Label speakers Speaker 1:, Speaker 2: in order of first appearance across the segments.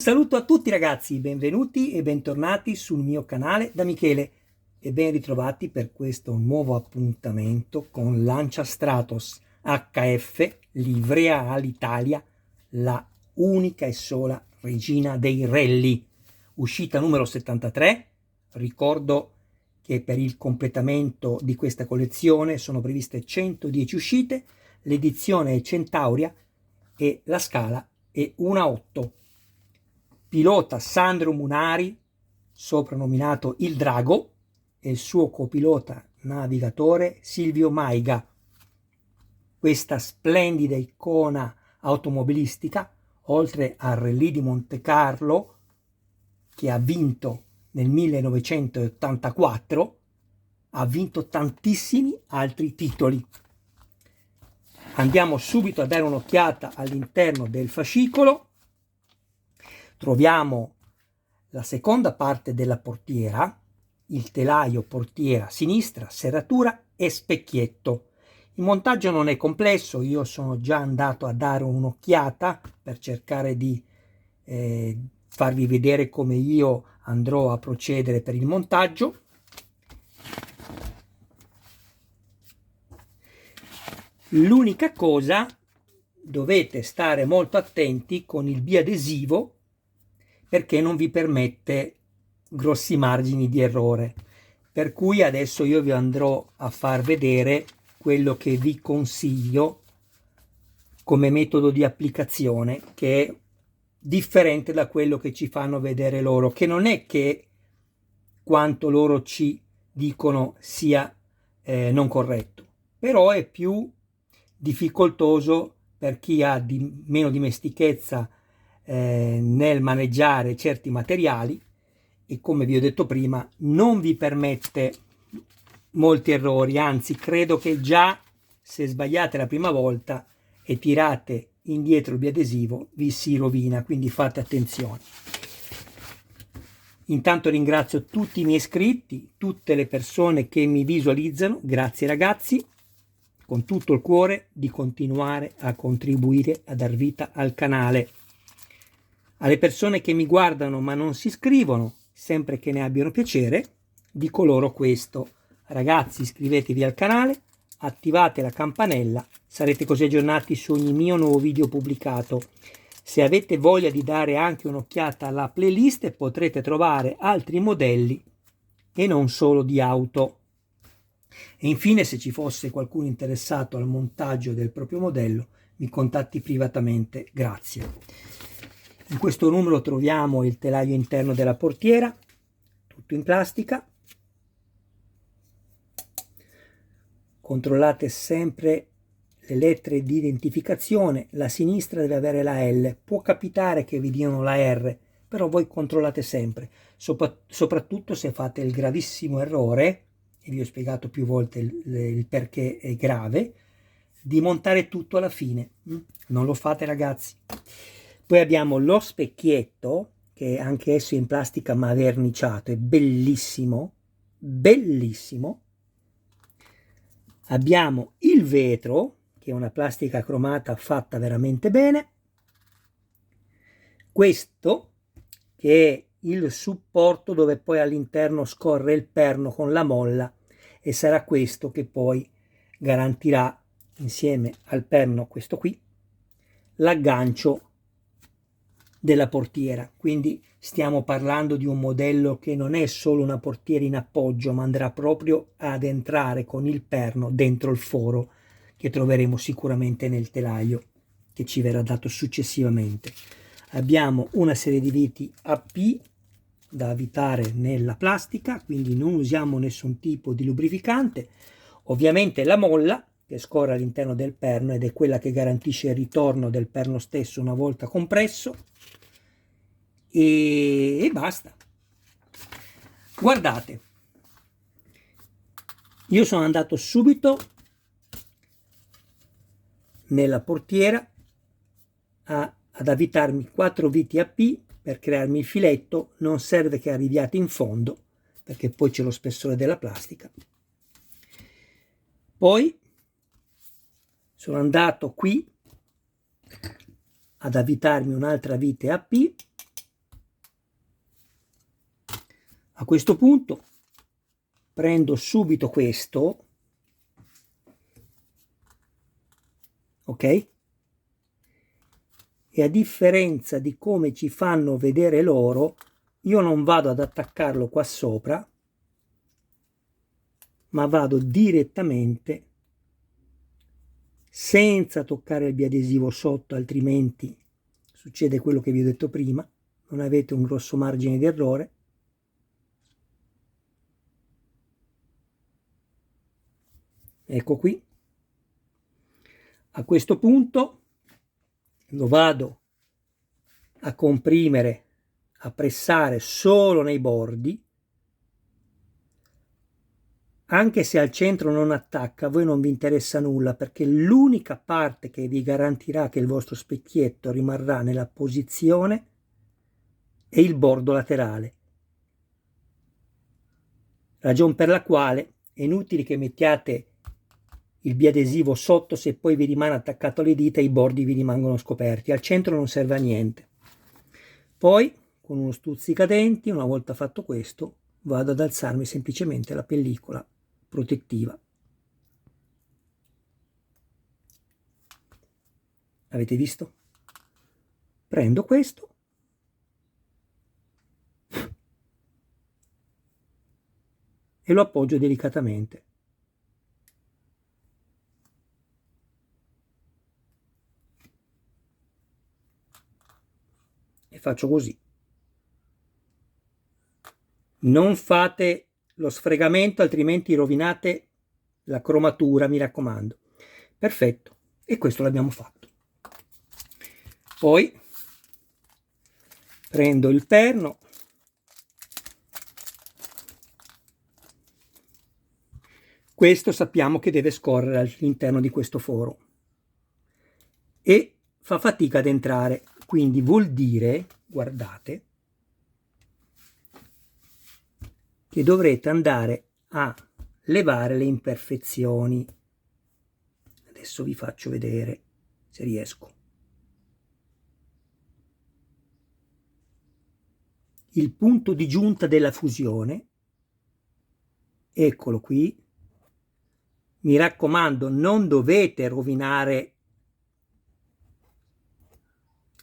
Speaker 1: Saluto a tutti ragazzi, benvenuti e bentornati sul mio canale da Michele e ben ritrovati per questo nuovo appuntamento con Lancia Stratos HF Livrea all'Italia, la unica e sola regina dei rally, uscita numero 73. Ricordo che per il completamento di questa collezione sono previste 110 uscite, l'edizione è Centauria e la scala è 1/8. Pilota Sandro Munari, soprannominato il Drago, e il suo copilota navigatore Silvio Maiga. Questa splendida icona automobilistica, oltre al Rally di Monte Carlo, che ha vinto nel 1984, ha vinto tantissimi altri titoli. Andiamo subito a dare un'occhiata all'interno del fascicolo. Troviamo la seconda parte della portiera, il telaio portiera sinistra, serratura e specchietto. Il montaggio non è complesso, io sono già andato a dare un'occhiata per cercare di farvi vedere come io andrò a procedere per il montaggio. L'unica cosa, dovete stare molto attenti con il biadesivo perché non vi permette grossi margini di errore, per cui adesso io vi andrò a far vedere quello che vi consiglio come metodo di applicazione, che è differente da quello che ci fanno vedere loro, che non è che quanto loro ci dicono sia non corretto, però è più difficoltoso per chi ha meno dimestichezza nel maneggiare certi materiali, e come vi ho detto prima non vi permette molti errori, anzi credo che già se sbagliate la prima volta e tirate indietro il biadesivo vi si rovina, quindi fate attenzione. Intanto ringrazio tutti i miei iscritti, tutte le persone che mi visualizzano, grazie ragazzi, con tutto il cuore di continuare a contribuire a dar vita al canale. Alle persone che mi guardano ma non si iscrivono, sempre che ne abbiano piacere, dico loro questo: ragazzi, iscrivetevi al canale, attivate la campanella, sarete così aggiornati su ogni mio nuovo video pubblicato. Se avete voglia di dare anche un'occhiata alla playlist potrete trovare altri modelli e non solo di auto. E infine, se ci fosse qualcuno interessato al montaggio del proprio modello, mi contatti privatamente, grazie. In questo numero troviamo il telaio interno della portiera, tutto in plastica. Controllate sempre le lettere di identificazione, la sinistra deve avere la L, può capitare che vi diano la R, però voi controllate sempre, soprattutto se fate il gravissimo errore, e vi ho spiegato più volte il perché è grave, di montare tutto alla fine. Non lo fate ragazzi. Poi abbiamo lo specchietto, che anche esso è in plastica ma verniciato, è bellissimo, bellissimo. Abbiamo il vetro, che è una plastica cromata fatta veramente bene. Questo, che è il supporto dove poi all'interno scorre il perno con la molla, e sarà questo che poi garantirà, insieme al perno, questo qui, l'aggancio della portiera. Quindi stiamo parlando di un modello che non è solo una portiera in appoggio, ma andrà proprio ad entrare con il perno dentro il foro che troveremo sicuramente nel telaio che ci verrà dato successivamente. Abbiamo una serie di viti AP da avvitare nella plastica, quindi non usiamo nessun tipo di lubrificante. Ovviamente la molla che scorre all'interno del perno ed è quella che garantisce il ritorno del perno stesso una volta compresso, e basta. Guardate, io sono andato subito nella portiera ad avvitarmi 4 viti AP per crearmi il filetto. Non serve che arriviate in fondo perché poi c'è lo spessore della plastica. Poi sono andato qui ad avvitarmi un'altra vite AP A questo punto prendo subito questo, ok? E a differenza di come ci fanno vedere loro, io non vado ad attaccarlo qua sopra, ma vado direttamente senza toccare il biadesivo sotto, altrimenti succede quello che vi ho detto prima, non avete un grosso margine di errore. Ecco qui. A questo punto lo vado a comprimere, a pressare solo nei bordi. Anche se al centro non attacca, a voi non vi interessa nulla, perché l'unica parte che vi garantirà che il vostro specchietto rimarrà nella posizione è il bordo laterale. Ragion per la quale è inutile che mettiate il biadesivo sotto, se poi vi rimane attaccato alle dita i bordi vi rimangono scoperti. Al centro non serve a niente. Poi con uno stuzzicadenti, una volta fatto questo, vado ad alzarmi semplicemente la pellicola protettiva. Avete visto? Prendo questo e lo appoggio delicatamente. E faccio così. Non fate lo sfregamento, altrimenti rovinate la cromatura, mi raccomando. Perfetto. E questo l'abbiamo fatto. Poi prendo il perno, questo sappiamo che deve scorrere all'interno di questo foro e fa fatica ad entrare, quindi vuol dire, guardate, che dovrete andare a levare le imperfezioni. Adesso vi faccio vedere se riesco. Il punto di giunta della fusione, eccolo qui. Mi raccomando, non dovete rovinare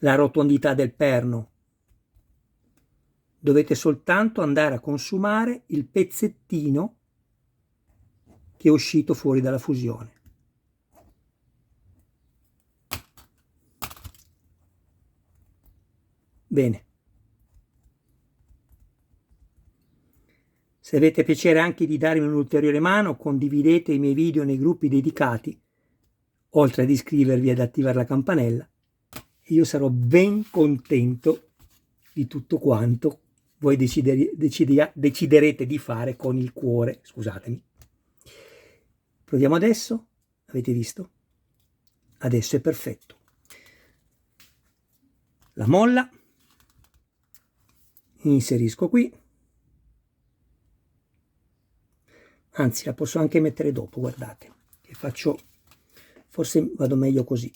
Speaker 1: la rotondità del perno, dovete soltanto andare a consumare il pezzettino che è uscito fuori dalla fusione. Bene. Se avete piacere anche di darmi un'ulteriore mano, condividete i miei video nei gruppi dedicati, oltre ad iscrivervi ed attivare la campanella. Io sarò ben contento di tutto quanto voi deciderete di fare con il cuore. Scusatemi. Proviamo adesso. Avete visto? Adesso è perfetto. La molla inserisco qui. Anzi, la posso anche mettere dopo, guardate, che faccio, forse vado meglio così.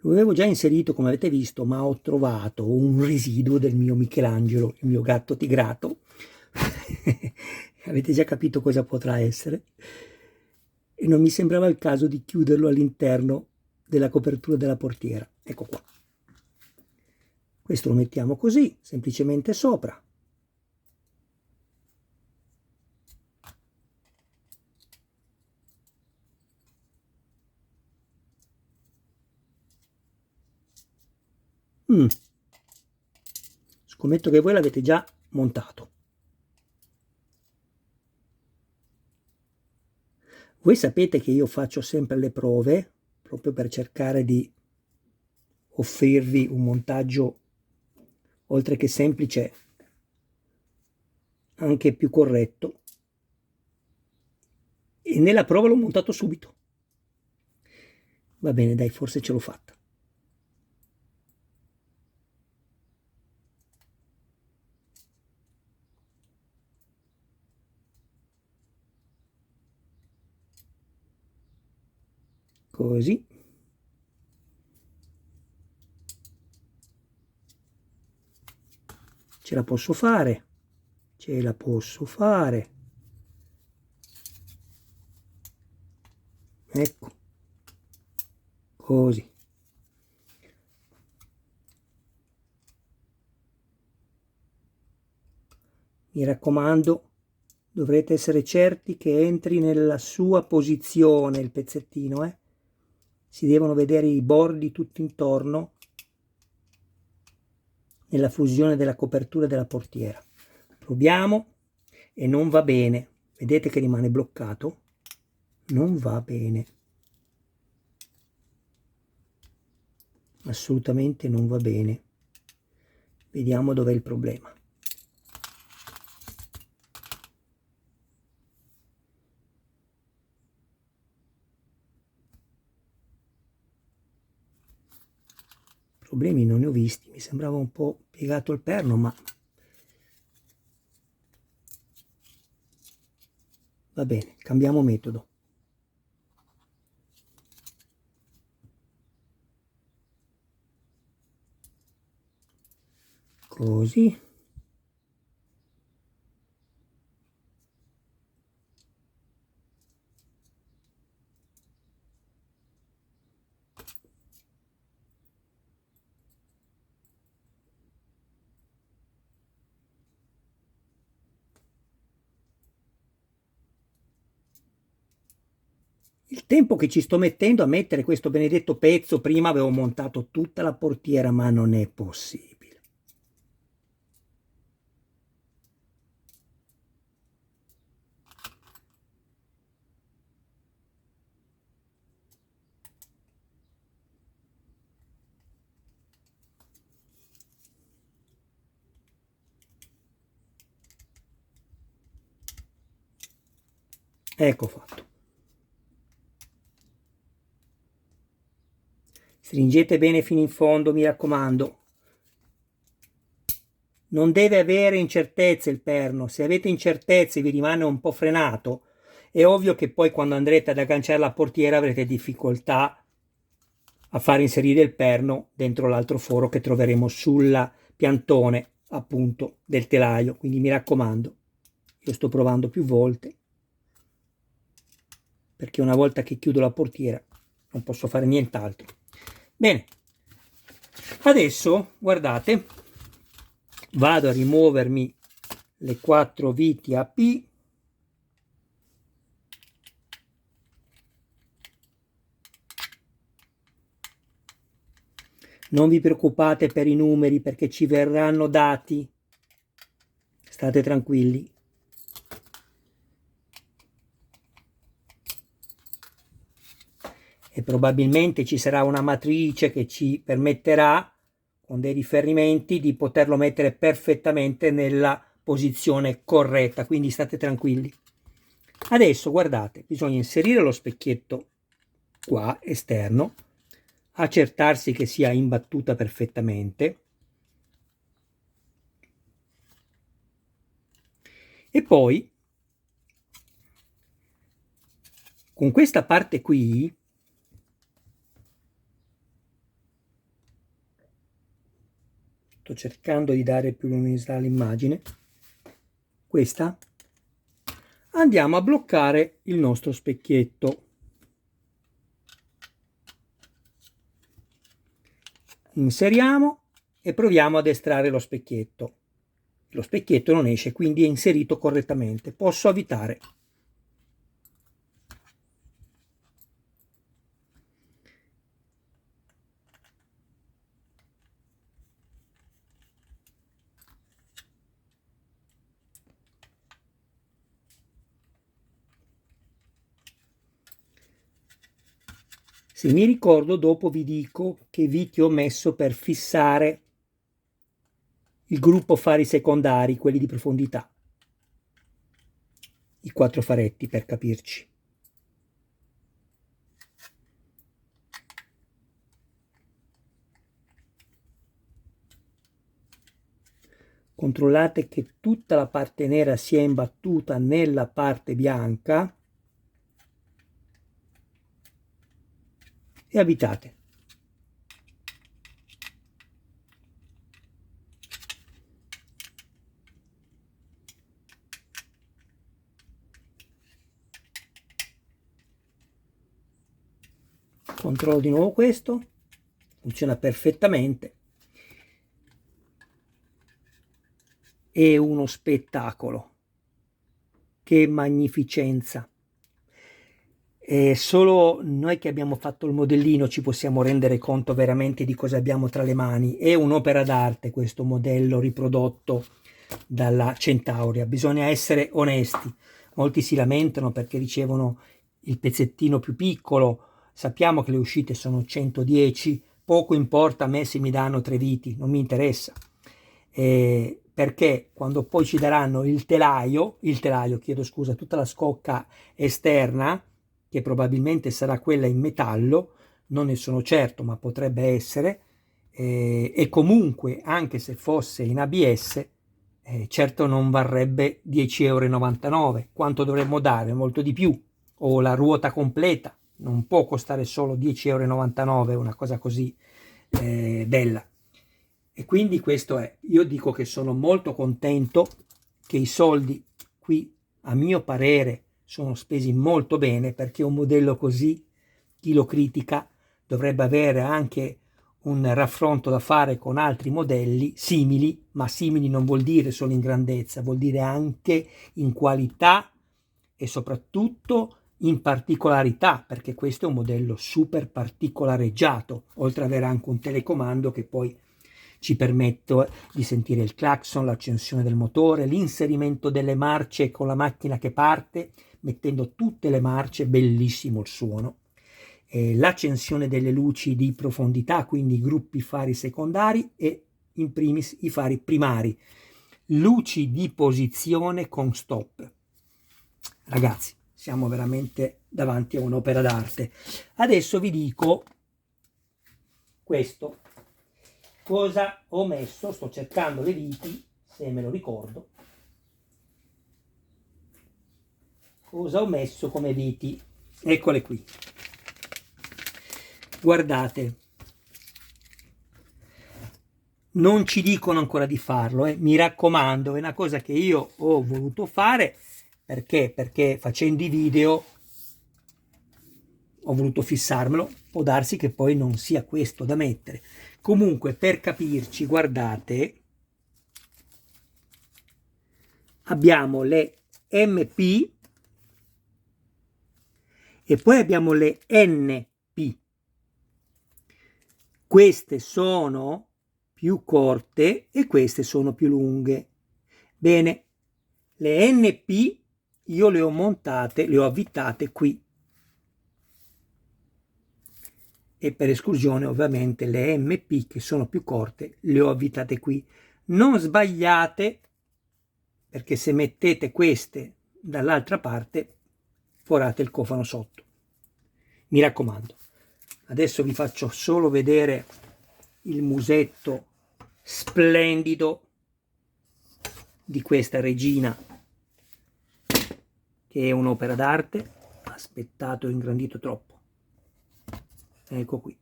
Speaker 1: Lo avevo già inserito, come avete visto, ma ho trovato un residuo del mio Michelangelo, il mio gatto tigrato. Avete già capito cosa potrà essere? E non mi sembrava il caso di chiuderlo all'interno della copertura della portiera. Ecco qua. Questo lo mettiamo così, semplicemente sopra. Scommetto che voi l'avete già montato. Voi sapete che io faccio sempre le prove, proprio per cercare di offrirvi un montaggio, oltre che semplice, anche più corretto. e nella prova l'ho montato subito. Va bene, dai, forse ce l'ho fatta. Così. Ce la posso fare. Ce la posso fare. Ecco. Così. Mi raccomando, dovrete essere certi che entri nella sua posizione il pezzettino, Si devono vedere i bordi tutto intorno nella fusione della copertura della portiera. Proviamo e non va bene. Vedete che rimane bloccato? Non va bene. Assolutamente non va bene. Vediamo dov'è il problema. Problemi non ne ho visti, mi sembrava un po' piegato il perno, ma va bene, cambiamo metodo. Così. Il tempo che ci sto mettendo a mettere questo benedetto pezzo, prima avevo montato tutta la portiera, ma non è possibile. Ecco fatto. Stringete bene fino in fondo, mi raccomando. Non deve avere incertezze il perno. Se avete incertezze e vi rimane un po' frenato, è ovvio che poi quando andrete ad agganciare la portiera avrete difficoltà a far inserire il perno dentro l'altro foro che troveremo sul piantone appunto del telaio. Quindi mi raccomando, io sto provando più volte, perché una volta che chiudo la portiera non posso fare nient'altro. Bene, adesso guardate, vado a rimuovermi le 4 viti AP. Non vi preoccupate per i numeri perché ci verranno dati, state tranquilli. E probabilmente ci sarà una matrice che ci permetterà, con dei riferimenti, di poterlo mettere perfettamente nella posizione corretta, quindi state tranquilli. Adesso guardate, bisogna inserire lo specchietto qua esterno, accertarsi che sia imbattuta perfettamente e poi con questa parte qui sto cercando di dare più luminosità all'immagine, questa, andiamo a bloccare il nostro specchietto. Inseriamo e proviamo ad estrarre lo specchietto. Lo specchietto non esce, quindi è inserito correttamente. Posso avvitare. Se mi ricordo, dopo vi dico che viti ho messo per fissare il gruppo fari secondari, quelli di profondità. I 4 faretti, per capirci. controllate che tutta la parte nera sia imbattuta nella parte bianca e avvitate. Controllo di nuovo questo, funziona perfettamente. È uno spettacolo, che magnificenza. E solo noi che abbiamo fatto il modellino ci possiamo rendere conto veramente di cosa abbiamo tra le mani. È un'opera d'arte questo modello riprodotto dalla Centauria, bisogna essere onesti. Molti si lamentano perché ricevono il pezzettino più piccolo. Sappiamo che le uscite sono 110, poco importa a me se mi danno 3 viti, non mi interessa. Perché quando poi ci daranno il telaio, chiedo scusa, tutta la scocca esterna, che probabilmente sarà quella in metallo, non ne sono certo, ma potrebbe essere, e comunque anche se fosse in ABS, certo non varrebbe 10,99 €. Quanto dovremmo dare? Molto di più. O la ruota completa, non può costare solo 10,99 €, una cosa così bella. E quindi questo è, io dico che sono molto contento che i soldi qui, a mio parere, sono spesi molto bene, perché un modello così, chi lo critica dovrebbe avere anche un raffronto da fare con altri modelli simili, ma simili non vuol dire solo in grandezza, vuol dire anche in qualità e soprattutto in particolarità, perché questo è un modello super particolareggiato, oltre ad avere anche un telecomando che poi ci permette di sentire il clacson, l'accensione del motore, l'inserimento delle marce con la macchina che parte, mettendo tutte le marce, bellissimo il suono, l'accensione delle luci di profondità, quindi i gruppi fari secondari e in primis i fari primari, luci di posizione con stop. Ragazzi, siamo veramente davanti a un'opera d'arte. Adesso vi dico questo. Cosa ho messo? Sto cercando le viti, se me lo ricordo. Cosa ho messo come viti? Eccole qui. Guardate. Non ci dicono ancora di farlo, mi raccomando, è una cosa che io ho voluto fare. Perché? Perché facendo i video ho voluto fissarmelo, può darsi che poi non sia questo da mettere. Comunque, per capirci, guardate, abbiamo le MP e poi abbiamo le NP. Queste sono più corte e queste sono più lunghe. Bene, le NP io le ho montate, le ho avvitate qui. E per esclusione ovviamente le MP che sono più corte le ho avvitate qui. Non sbagliate, perché se mettete queste dall'altra parte forate il cofano sotto. Mi raccomando. Adesso vi faccio solo vedere il musetto splendido di questa regina, che è un'opera d'arte. Aspettate, ho ingrandito troppo. Ecco qui.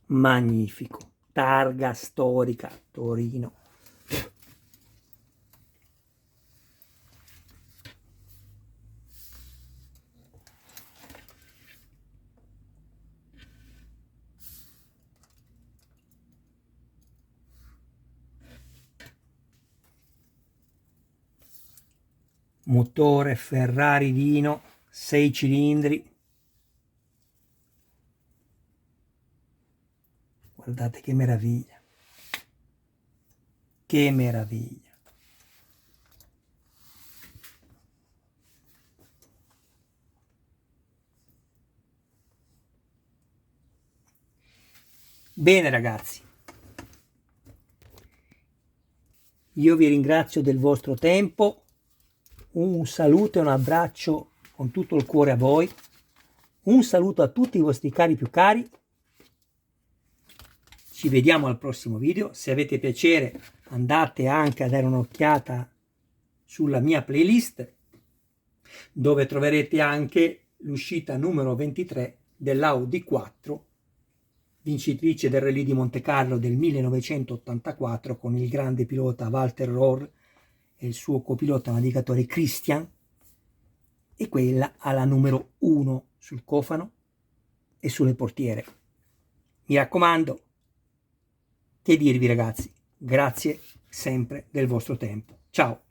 Speaker 1: Magnifico. Targa storica, Torino. Motore Ferrari Dino, 6 cilindri. Guardate che meraviglia. Che meraviglia. Bene ragazzi, io vi ringrazio del vostro tempo, un saluto e un abbraccio con tutto il cuore a voi, un saluto a tutti i vostri cari più cari, Ci vediamo al prossimo video. Se avete piacere andate anche a dare un'occhiata sulla mia playlist, dove troverete anche l'uscita numero 23 dell'Audi 4, vincitrice del Rallye di Monte Carlo del 1984, con il grande pilota Walter Rohr e il suo copilota navigatore Christian, e quella alla numero 1 sul cofano e sulle portiere. Mi raccomando, che dirvi ragazzi, grazie sempre del vostro tempo. Ciao!